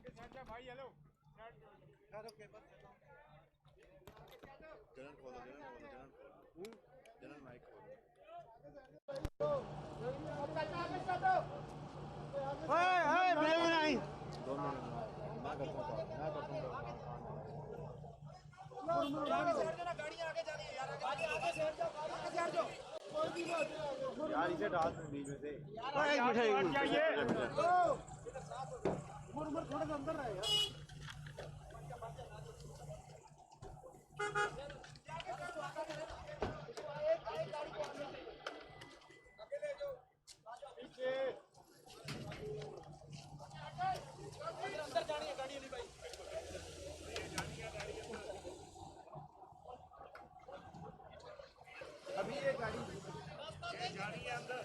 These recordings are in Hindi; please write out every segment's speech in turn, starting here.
भाई हेलो जनरल खोलो जनरल माइक खोलो नहीं 2 मिनट मैं करता हूँ गाड़ी आगे जा रही है यार आगे से हट जाओ यार इसे डाल दो बीच में से एक मिनट चाहिए थोड़ा सा अंदर रहे यार पीछे अंदर जानी है गाड़ी नहीं भाई अभी ये गाड़ी है अंदर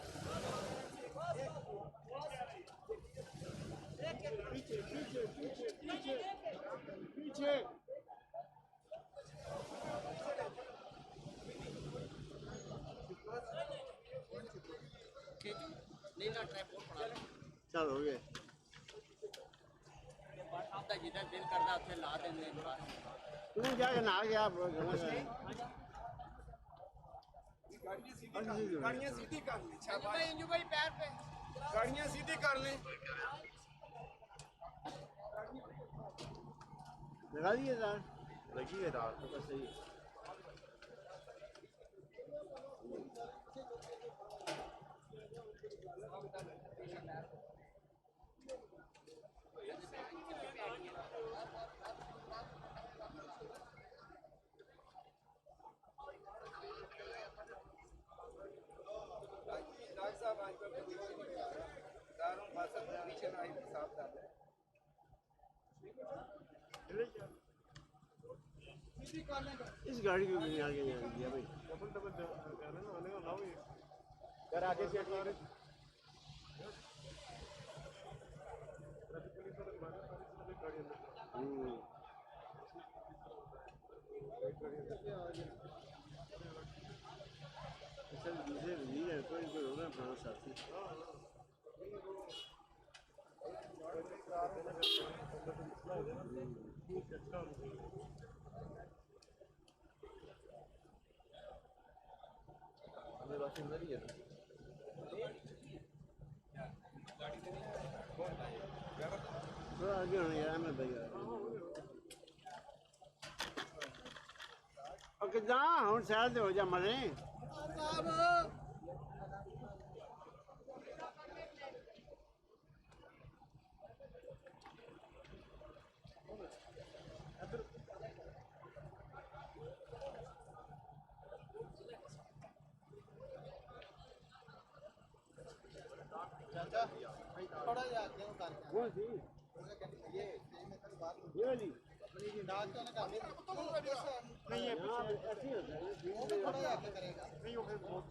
पीछे पीछे पीछे पीछे पीछे चल हो गए जिधर दिल करता उसे ला देंगे तू क्या करना आ गया गाड़ियाँ सीधी कर ली इंजू भाई पैर पे गाड़ियाँ सीधी कर ली लगा दिए यार लगी है रात तो बस सही डॉक्टर साहब आजकल दारों फासल पीछे ना ही साफ डाल इस गाड़ी को भी आगे दिया भाई कर आगे से सर दूसरे नहीं है कोई होगा अपना साथी हमें बस अंदर ही है थोड़ा आगे होना यार मैं भैया और कितना हम शहर हो जा मरे थोड़ा जा आगे उतार कौन सी ये में तो बात ये वाली डाल तो ना डाले नहीं है हाँ ऐसी होता है वो भी थोड़ा आगे करेगा नहीं हो फिर बहुत